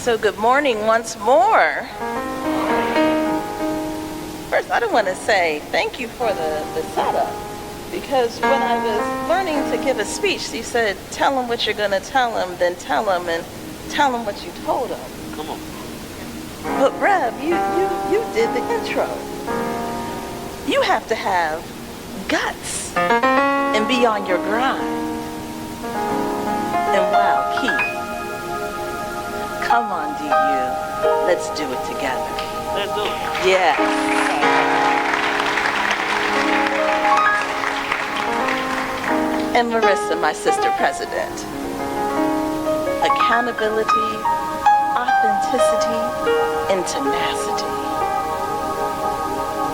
So good morning once more. First, I want to say thank you for the setup, because when I was learning to give a speech, you said, tell them what you're going to tell them, then tell them and tell them what you told them. Come on. But Rev, you did the intro. You have to have guts and be on your grind. And wow, Keith, come on, DU, let's do it together. Let's do it. Yeah. And Marissa, my sister president. Accountability, authenticity, and tenacity.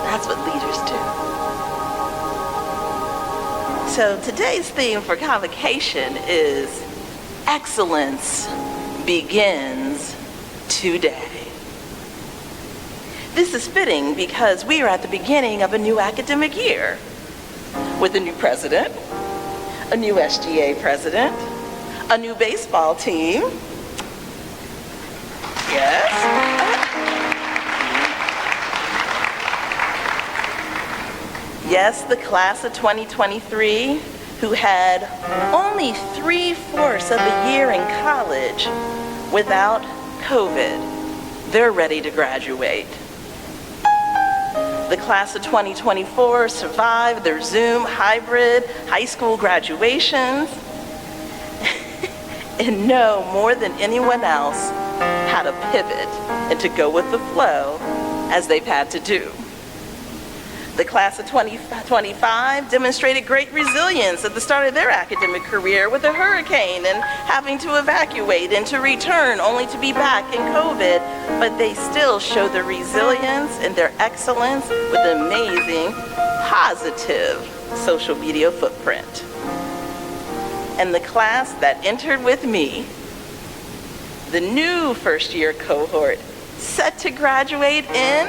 That's what leaders do. So today's theme for convocation is excellence begins today. This is fitting because we are at the beginning of a new academic year with a new president, a new SGA president, a new baseball team. Yes. Yes, the class of 2023 who had only 3/4 of a year in college without COVID, they're ready to graduate. The class of 2024 survived their Zoom hybrid high school graduations and know more than anyone else how to pivot and to go with the flow as they've had to do. The class of 2025 demonstrated great resilience at the start of their academic career with a hurricane and having to evacuate and to return only to be back in COVID, but they still show their resilience and their excellence with an amazing, positive social media footprint. And the class that entered with me, the new first-year cohort, set to graduate in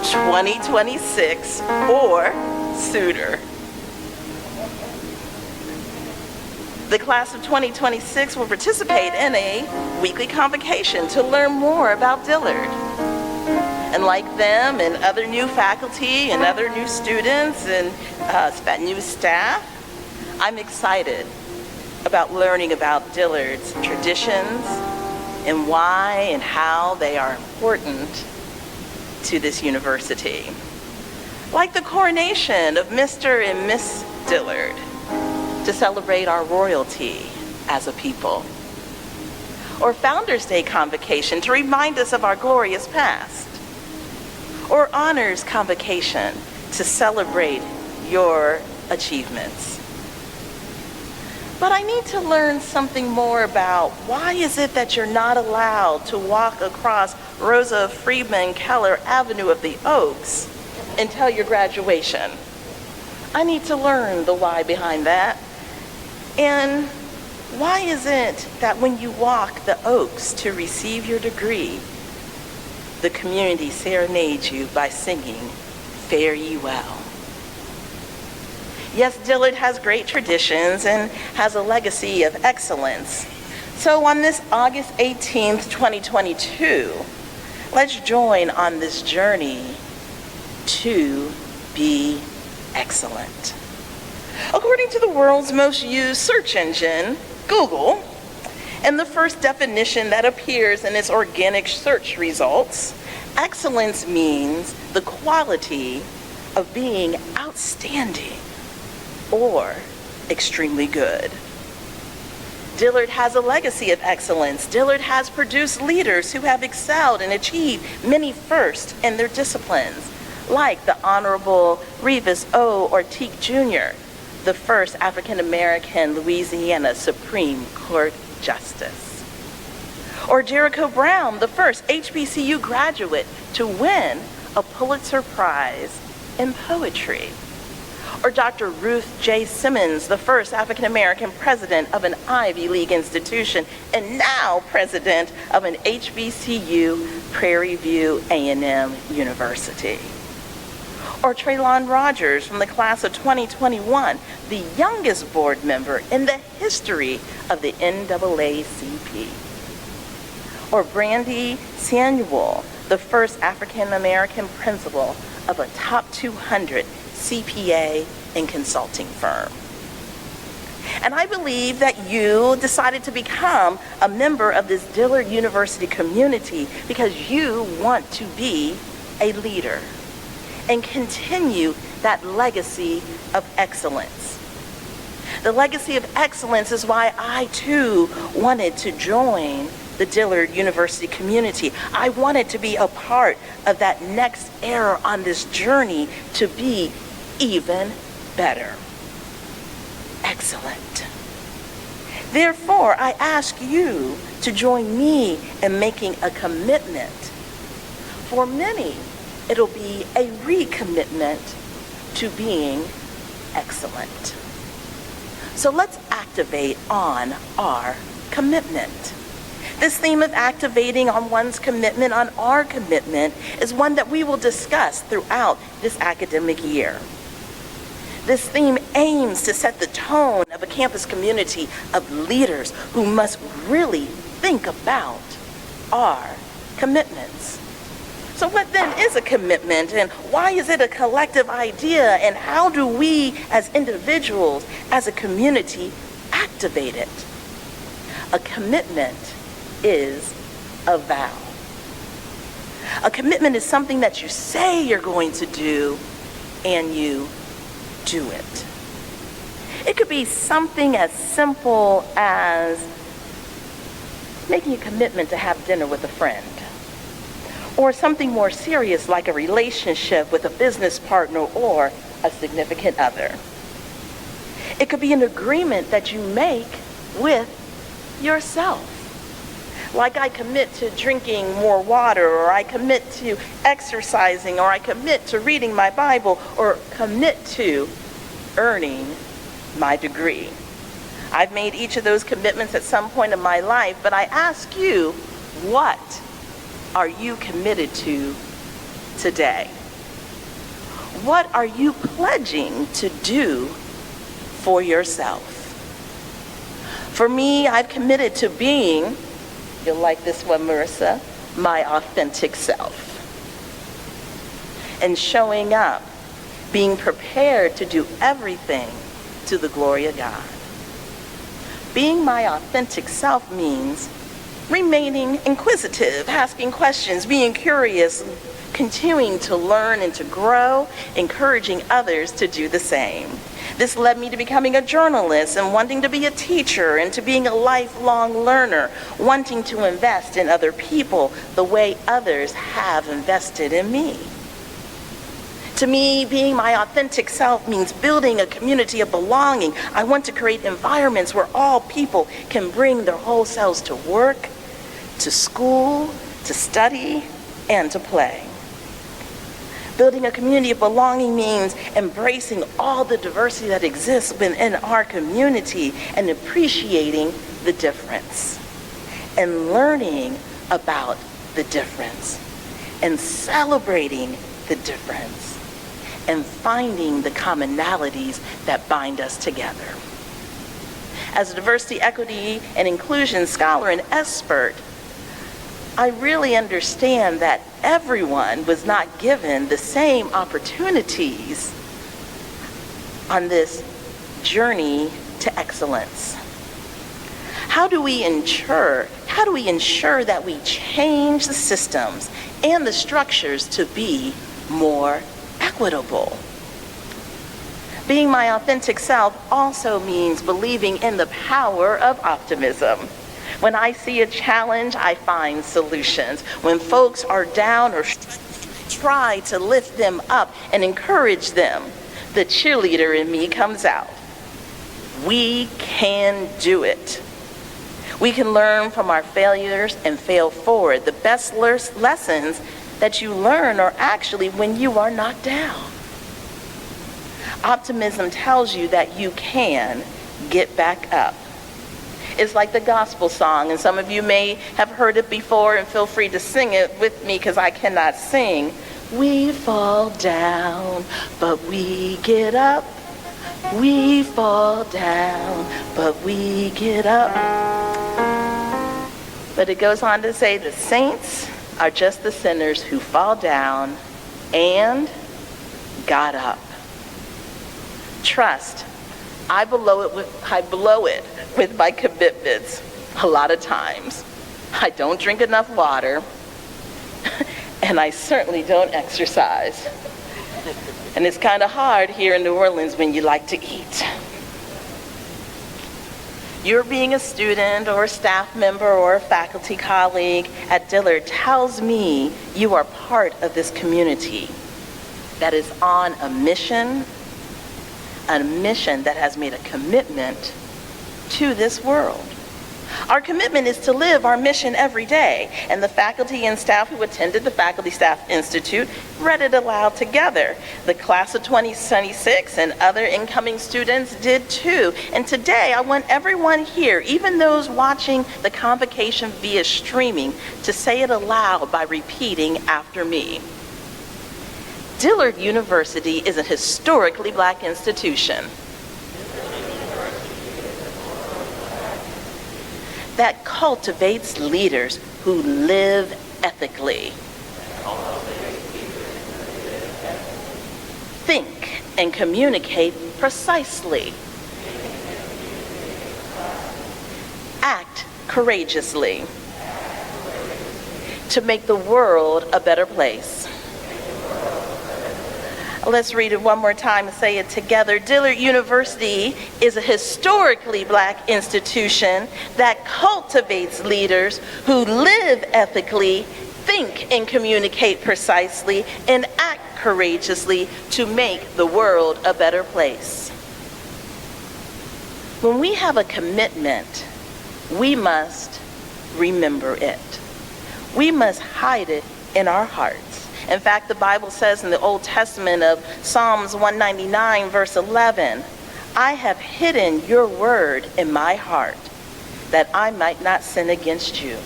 2026 or sooner. The class of 2026 will participate in a weekly convocation to learn more about Dillard. And like them and other new faculty and other new students and new staff, I'm excited about learning about Dillard's traditions and why and how they are important to this university. Like the coronation of Mr. and Miss Dillard to celebrate our royalty as a people. Or Founders Day convocation to remind us of our glorious past. Or Honors convocation to celebrate your achievements. But I need to learn something more about why is it that you're not allowed to walk across Rosa Friedman Keller Avenue of the Oaks until your graduation. I need to learn the why behind that. And why is it that when you walk the Oaks to receive your degree, the community serenades you by singing, "Fare ye well"? Yes, Dillard has great traditions and has a legacy of excellence. So on this August 18th, 2022, let's join on this journey to be excellent. According to the world's most used search engine, Google, and the first definition that appears in its organic search results, excellence means the quality of being outstanding or extremely good. Dillard has a legacy of excellence. Dillard has produced leaders who have excelled and achieved many firsts in their disciplines, like the Honorable Revis O. Ortiz Jr., the first African-American Louisiana Supreme Court Justice. Or Jericho Brown, the first HBCU graduate to win a Pulitzer Prize in poetry. Or Dr. Ruth J. Simmons, the first African-American president of an Ivy League institution and now president of an HBCU, Prairie View A&M University. Or Traylon Rogers from the class of 2021, the youngest board member in the history of the NAACP. or Brandy Samuel, the first African American principal of a top 200 CPA and consulting firm. And I believe that you decided to become a member of this Dillard University community because you want to be a leader and continue that legacy of excellence. The legacy of excellence is why I too wanted to join the Dillard University community. I wanted to be a part of that next era on this journey to be even better. Excellent. Therefore, I ask you to join me in making a commitment. For many, it'll be a recommitment to being excellent. So let's activate on our commitment. This theme of activating on one's commitment, on our commitment, is one that we will discuss throughout this academic year. This theme aims to set the tone of a campus community of leaders who must really think about our commitments. So what then is a commitment, and why is it a collective idea, and how do we as individuals, as a community, activate it? A commitment is a vow. A commitment is something that you say you're going to do and you do it. It could be something as simple as making a commitment to have dinner with a friend, or something more serious like a relationship with a business partner or a significant other. It could be an agreement that you make with yourself. Like I commit to drinking more water, or I commit to exercising, or I commit to reading my Bible, or commit to earning my degree. I've made each of those commitments at some point in my life, but I ask you, what are you committed to today? What are you pledging to do for yourself? For me, I've committed to being, you'll like this one, Marissa, my authentic self. And showing up, being prepared to do everything to the glory of God. Being my authentic self means remaining inquisitive, asking questions, being curious, continuing to learn and to grow, encouraging others to do the same. This led me to becoming a journalist and wanting to be a teacher and to being a lifelong learner, wanting to invest in other people the way others have invested in me. To me, being my authentic self means building a community of belonging. I want to create environments where all people can bring their whole selves to work, to school, to study, and to play. Building a community of belonging means embracing all the diversity that exists within our community and appreciating the difference and learning about the difference and celebrating the difference and finding the commonalities that bind us together. As a diversity, equity, and inclusion scholar and expert, I really understand that everyone was not given the same opportunities on this journey to excellence. How do we ensure that we change the systems and the structures to be more equitable? Being my authentic self also means believing in the power of optimism. When I see a challenge, I find solutions. When folks are down or try to lift them up and encourage them, the cheerleader in me comes out. We can do it. We can learn from our failures and fail forward. The best lessons that you learn are actually when you are knocked down. Optimism tells you that you can get back up. It's like the gospel song, and some of you may have heard it before, and feel free to sing it with me because I cannot sing. We fall down, but we get up. We fall down, but we get up. But it goes on to say the saints are just the sinners who fall down and got up. Trust, I blow it with my commitments a lot of times. I don't drink enough water, and I certainly don't exercise. And it's kind of hard here in New Orleans when you like to eat. Your being a student or a staff member or a faculty colleague at Dillard tells me you are part of this community that is on a mission that has made a commitment to this world. Our commitment is to live our mission every day, and the faculty and staff who attended the Faculty Staff Institute read it aloud together. The class of 2026 and other incoming students did too. And today, I want everyone here, even those watching the convocation via streaming, to say it aloud by repeating after me. Dillard University is a historically Black institution that cultivates leaders who live ethically, think and communicate precisely, act courageously to make the world a better place. Let's read it one more time and say it together. Dillard University is a historically Black institution that cultivates leaders who live ethically, think and communicate precisely, and act courageously to make the world a better place. When we have a commitment, we must remember it. We must hide it in our hearts. In fact, the Bible says in the Old Testament of Psalms 199, verse 11, I have hidden your word in my heart that I might not sin against you.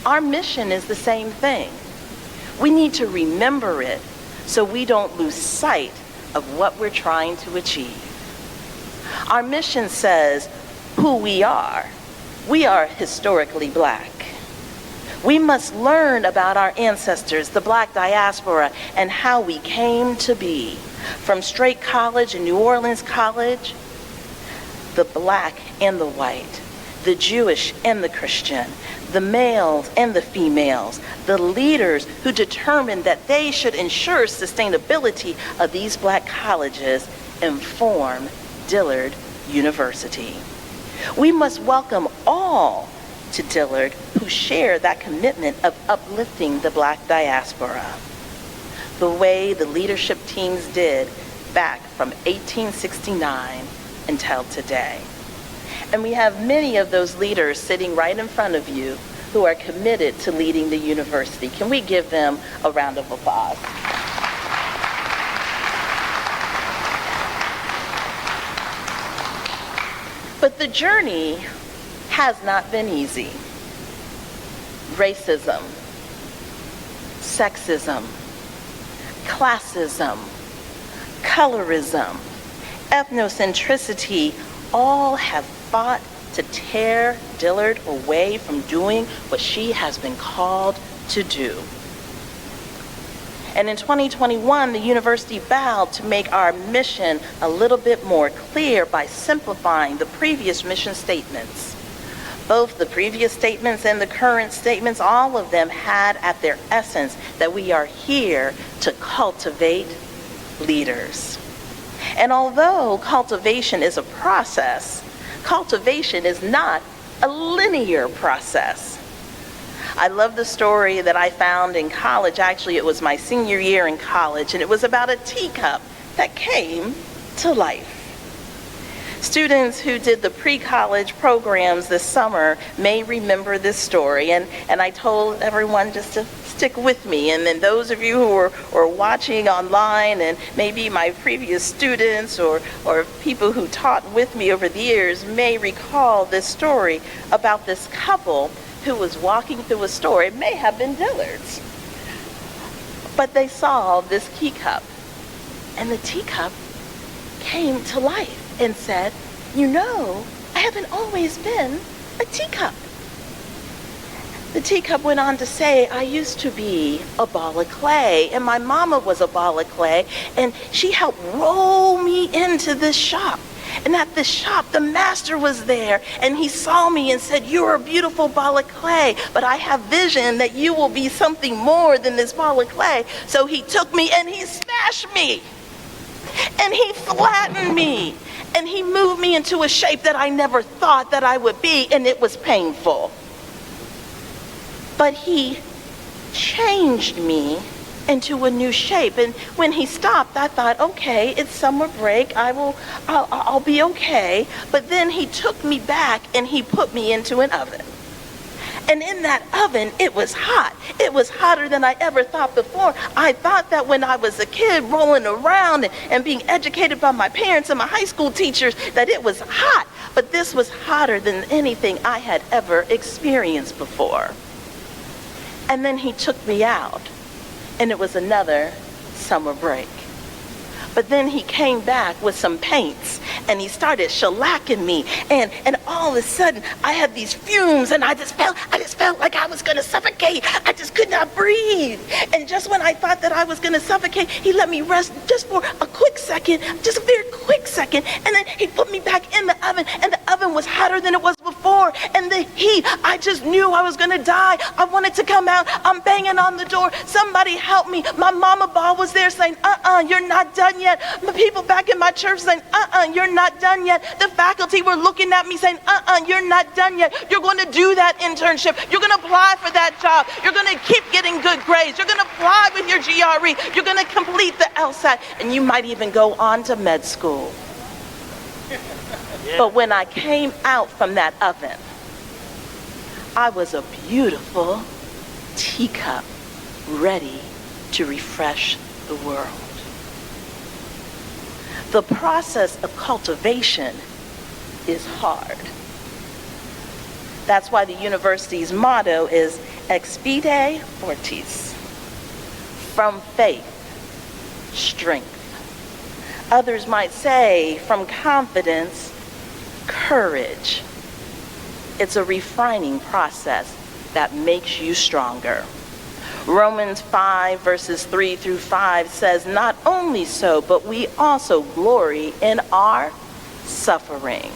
Our mission is the same thing. We need to remember it so we don't lose sight of what we're trying to achieve. Our mission says who we are. We are historically Black. We must learn about our ancestors, the Black diaspora, and how we came to be. From Straight College and New Orleans College, the Black and the white, the Jewish and the Christian, the males and the females, the leaders who determined that they should ensure sustainability of these Black colleges and form Dillard University. We must welcome all to Dillard who share that commitment of uplifting the Black diaspora, the way the leadership teams did back from 1869 until today. And we have many of those leaders sitting right in front of you who are committed to leading the university. Can we give them a round of applause? But the journey has not been easy. Racism, sexism, classism, colorism, ethnocentricity all have fought to tear Dillard away from doing what she has been called to do. And in 2021, the university vowed to make our mission a little bit more clear by simplifying the previous mission statements. Both the previous statements and the current statements, all of them had at their essence that we are here to cultivate leaders. And although cultivation is a process, cultivation is not a linear process. I love the story that I found in college. Actually, it was my senior year in college, and it was about a teacup that came to life. Students who did the pre-college programs this summer may remember this story, and I told everyone just to stick with me. And then those of you who are watching online, and maybe my previous students or people who taught with me over the years may recall this story about this couple who was walking through a store. It may have been Dillard's. But they saw this teacup, and the teacup came to life and said, you know, I haven't always been a teacup. The teacup went on to say, I used to be a ball of clay, and my mama was a ball of clay, and she helped roll me into this shop. And at the shop, the master was there, and he saw me and said, you're a beautiful ball of clay, but I have vision that you will be something more than this ball of clay. So he took me and he smashed me, and he flattened me, and he moved me into a shape that I never thought that I would be, and it was painful. But he changed me into a new shape. And when he stopped, I thought, okay, it's summer break. I'll be okay. But then he took me back and he put me into an oven. And in that oven, it was hot. It was hotter than I ever thought before. I thought that when I was a kid rolling around and being educated by my parents and my high school teachers, that it was hot. But this was hotter than anything I had ever experienced before. And then he took me out, and it was another summer break. But then he came back with some paints, and he started shellacking me, and all of a sudden I had these fumes, and I just felt like I was gonna suffocate. I just could not breathe. And just when I thought that I was gonna suffocate, he let me rest just for a quick second, just a very quick second, and then he put me back in the oven, and the oven was hotter than it was before, and the heat, I just knew I was gonna die. I wanted to come out. I'm banging on the door. Somebody help me. My mama ball was there saying, you're not done yet. The people back in my church saying, you're not done yet. The faculty were looking at me saying, you're not done yet. You're going to do that internship. You're going to apply for that job. You're going to keep getting good grades. You're going to apply with your GRE. You're going to complete the LSAT. And you might even go on to med school. Yeah. But when I came out from that oven, I was a beautiful teacup ready to refresh the world. The process of cultivation is hard. That's why the university's motto is ex fide fortis, from faith, strength. Others might say from confidence, courage. It's a refining process that makes you stronger. Romans 5 verses 3 through 5 says, not only so, but we also glory in our suffering,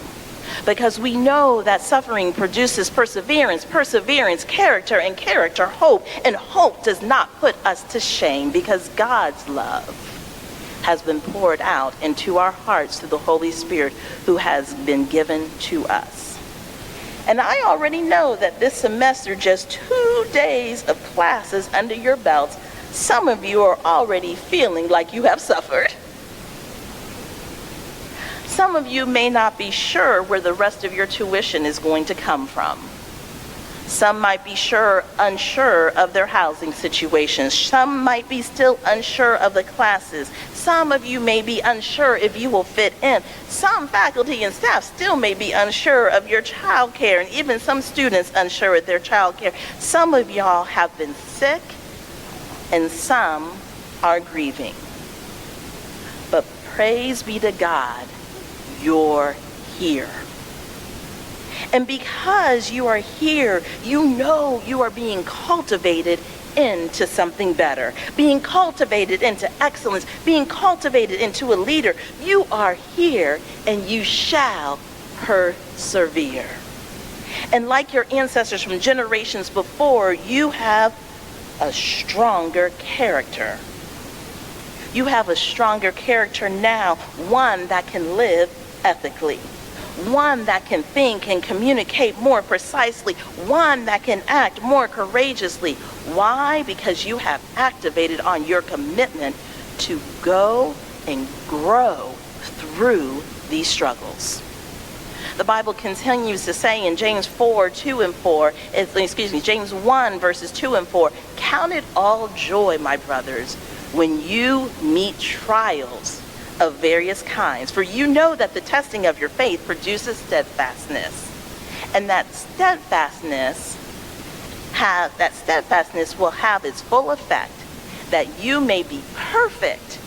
because we know that suffering produces perseverance, perseverance, character, and character, hope, and hope does not put us to shame, because God's love has been poured out into our hearts through the Holy Spirit who has been given to us. And I already know that this semester, just 2 days of classes under your belts, some of you are already feeling like you have suffered. Some of you may not be sure where the rest of your tuition is going to come from. Some might be unsure of their housing situations. Some might be still unsure of the classes. Some of you may be unsure if you will fit in. Some faculty and staff still may be unsure of your child care, and even some students unsure of their child care. Some of y'all have been sick, and some are grieving. But praise be to God, you're here. And because you are here, you know you are being cultivated into something better, being cultivated into excellence, being cultivated into a leader. You are here and you shall persevere. And like your ancestors from generations before, you have a stronger character. You have a stronger character now, one that can live ethically, one that can think and communicate more precisely, one that can act more courageously. Why? Because you have activated on your commitment to go and grow through these struggles. The Bible continues to say in James 1 verses 2 and 4, count it all joy, my brothers, when you meet trials of various kinds, for you know that the testing of your faith produces steadfastness, and that steadfastness will have its full effect, that you may be perfect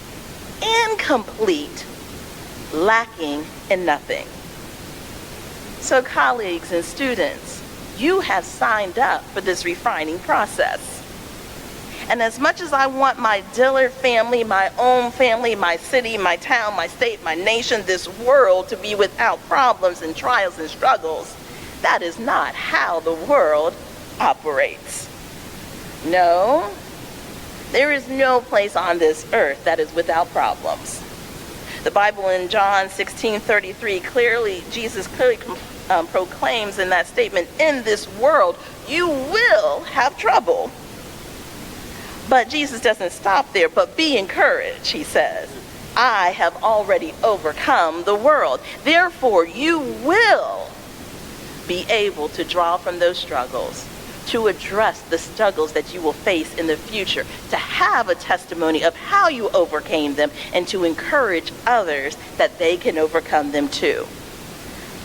and complete, lacking in nothing. So colleagues and students, You have signed up for this refining process. And as much as I want my Dillard family, my own family, my city, my town, my state, my nation, this world to be without problems and trials and struggles, that is not how the world operates. No, there is no place on this earth that is without problems. The Bible in John 16:33 Jesus clearly proclaims in that statement, in this world you will have trouble. But Jesus doesn't stop there, but be encouraged, he says. I have already overcome the world. Therefore, you will be able to draw from those struggles, to address the struggles that you will face in the future, to have a testimony of how you overcame them, and to encourage others that they can overcome them too.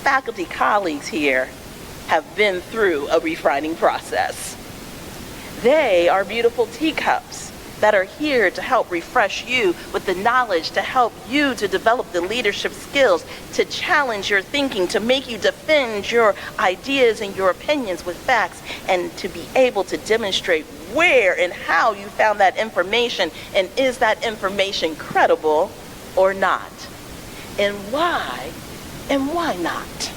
Faculty colleagues here have been through a refining process. They are beautiful teacups that are here to help refresh you with the knowledge, to help you to develop the leadership skills, to challenge your thinking, to make you defend your ideas and your opinions with facts, and to be able to demonstrate where and how you found that information, and is that information credible or not, and why not.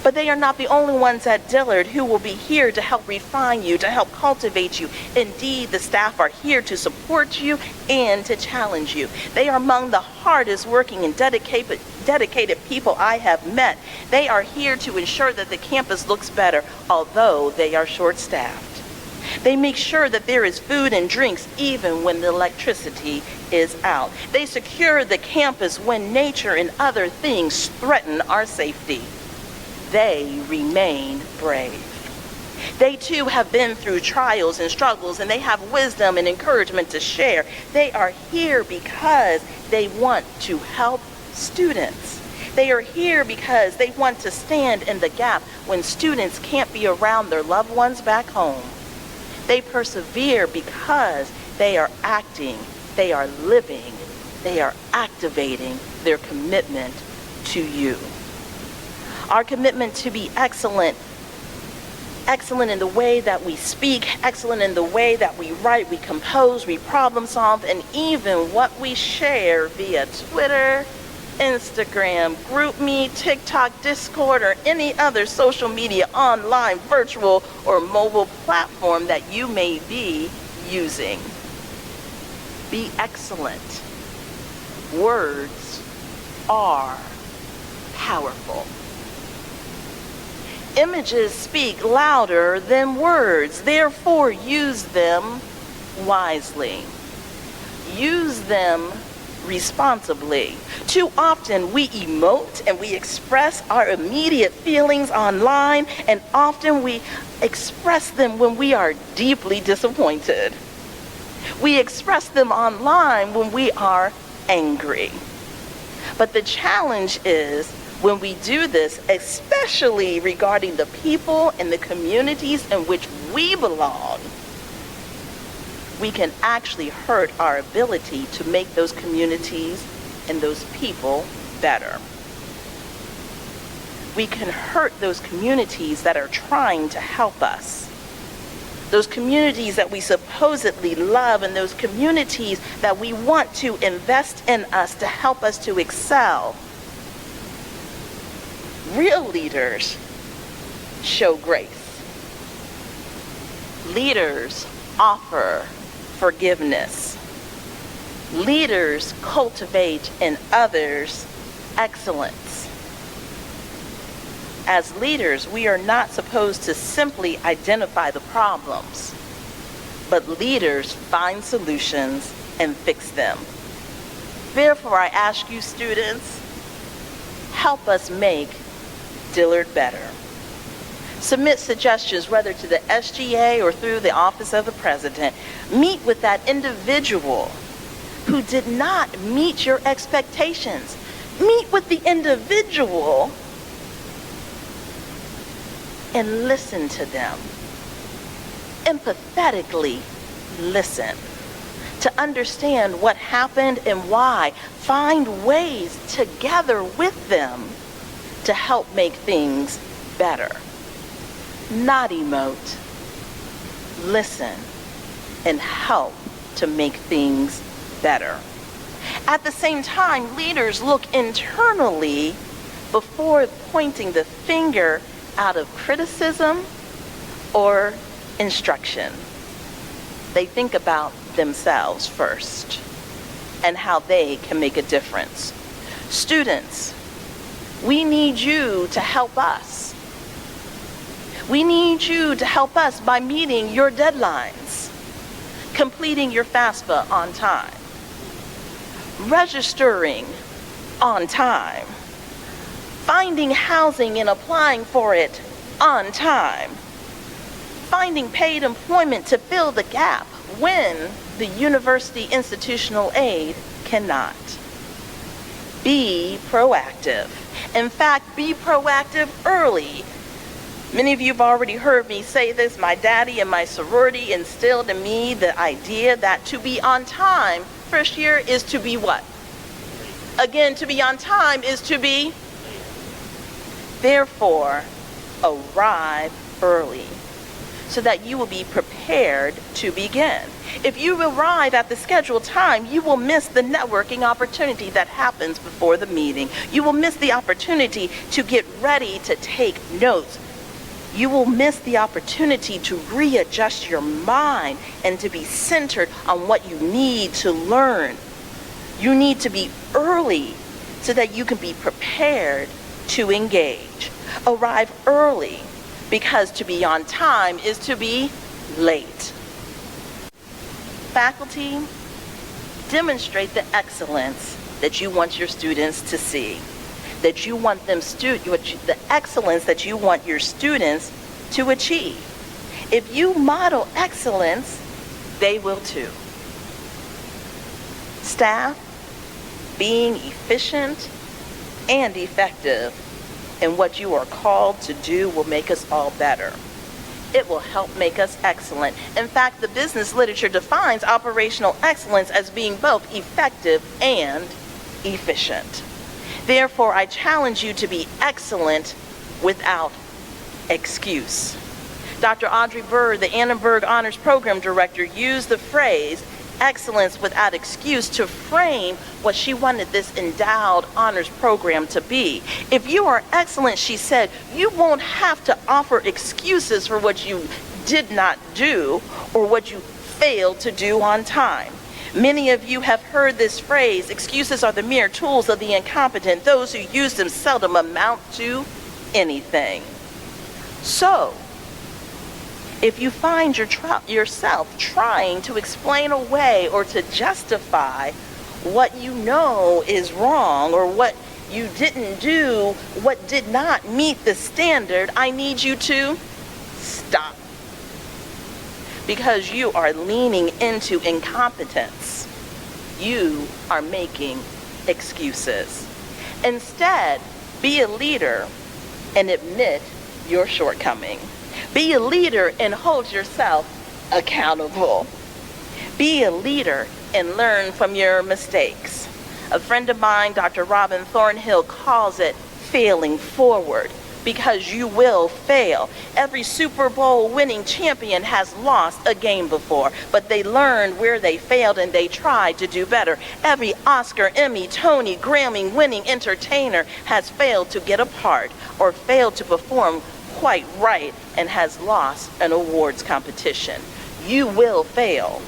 But they are not the only ones at Dillard who will be here to help refine you, to help cultivate you. Indeed, the staff are here to support you and to challenge you. They are among the hardest working and dedicated people I have met. They are here to ensure that the campus looks better, although they are short-staffed. They make sure that there is food and drinks even when the electricity is out. They secure the campus when nature and other things threaten our safety. They remain brave. They too have been through trials and struggles, and they have wisdom and encouragement to share. They are here because they want to help students. They are here because they want to stand in the gap when students can't be around their loved ones back home. They persevere because they are acting, they are living, they are activating their commitment to you. Our commitment to be excellent in the way that we speak, excellent in the way that we write, we compose, we problem solve, and even what we share via Twitter, Instagram, GroupMe, TikTok, Discord, or any other social media, online, virtual, or mobile platform that you may be using. Be excellent. Words are powerful. Images speak louder than words. Therefore, use them wisely. Use them responsibly. Too often we emote and we express our immediate feelings online, and often we express them when we are deeply disappointed. We express them online when we are angry. But the challenge is, when we do this, especially regarding the people and the communities in which we belong, we can actually hurt our ability to make those communities and those people better. We can hurt those communities that are trying to help us. Those communities that we supposedly love, and those communities that we want to invest in us to help us to excel. Real leaders show grace. Leaders offer forgiveness. Leaders cultivate in others excellence. As leaders, we are not supposed to simply identify the problems, but leaders find solutions and fix them. Therefore, I ask you, students, help us make Dillard better. Submit suggestions, whether to the SGA or through the Office of the President. Meet with that individual who did not meet your expectations. Meet with the individual and listen to them. Empathetically listen to understand what happened and why. Find ways together with them to help make things better. not emote. Listen and help to make things better. At the same time, leaders look internally before pointing the finger out of criticism or instruction. They think about themselves first and how they can make a difference. Students, we need you to help us. We need you to help us by meeting your deadlines, completing your FAFSA on time, registering on time, finding housing and applying for it on time, finding paid employment to fill the gap when the university institutional aid cannot. Be proactive. In fact, be proactive early. Many of you have already heard me say this. My daddy and my sorority instilled in me the idea that to be on time first year is to be what? Again, to be on time is to be. Therefore, arrive early so that you will be prepared to begin. If you arrive at the scheduled time, you will miss the networking opportunity that happens before the meeting. You will miss the opportunity to get ready to take notes. You will miss the opportunity to readjust your mind and to be centered on what you need to learn. You need to be early so that you can be prepared to engage. Arrive early, because to be on time is to be late. Faculty, demonstrate the excellence that you want your students to see, that you want them the excellence that you want your students to achieve. If you model excellence, they will too. Staff, being efficient and effective in what you are called to do will make us all better. It will help make us excellent. In fact, the business literature defines operational excellence as being both effective and efficient. Therefore, I challenge you to be excellent without excuse. Dr. Audrey Bird, the Annenberg Honors Program Director, used the phrase excellence without excuse to frame what she wanted this endowed honors program to be. If you are excellent, she said, you won't have to offer excuses for what you did not do or what you failed to do on time. Many of you have heard this phrase, excuses are the mere tools of the incompetent. Those who use them seldom amount to anything. So, if you find yourself trying to explain away or to justify what you know is wrong or what you didn't do, what did not meet the standard, I need you to stop. Because you are leaning into incompetence. You are making excuses. Instead, be a leader and admit your shortcoming. Be a leader and hold yourself accountable. Be a leader and learn from your mistakes. A friend of mine, Dr. Robin Thornhill, calls it failing forward, because you will fail. Every Super Bowl winning champion has lost a game before, but they learned where they failed and they tried to do better. Every Oscar, Emmy, Tony, Grammy winning entertainer has failed to get a part or failed to perform quite right and has lost an awards competition. You will fail.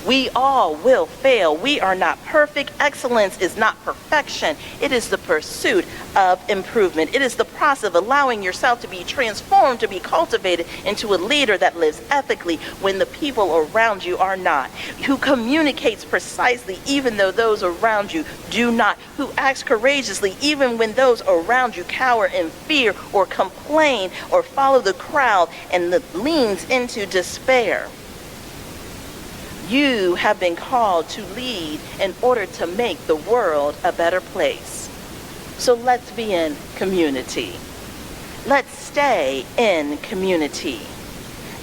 We all will fail. We are not perfect. Excellence is not perfection. It is the pursuit of improvement. It is the process of allowing yourself to be transformed, to be cultivated into a leader that lives ethically when the people around you are not, who communicates precisely even though those around you do not, who acts courageously even when those around you cower in fear or complain or follow the crowd and leans into despair. You have been called to lead in order to make the world a better place. So let's be in community. Let's stay in community.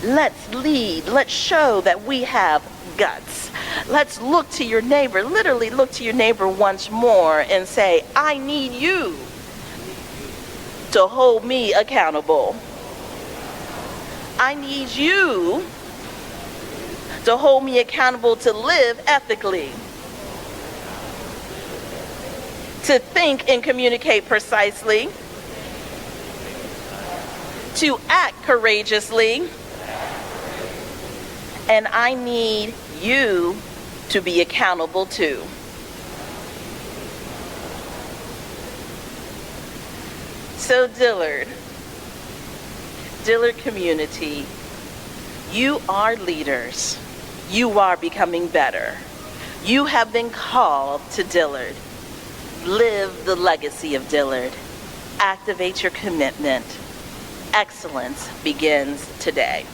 Let's lead. Let's show that we have guts. Let's look to your neighbor, literally look to your neighbor once more and say, I need you to hold me accountable. I need you to hold me accountable to live ethically, to think and communicate precisely, to act courageously, and I need you to be accountable too. So Dillard community, you are leaders. You are becoming better. You have been called to Dillard. Live the legacy of Dillard. Activate your commitment. Excellence begins today.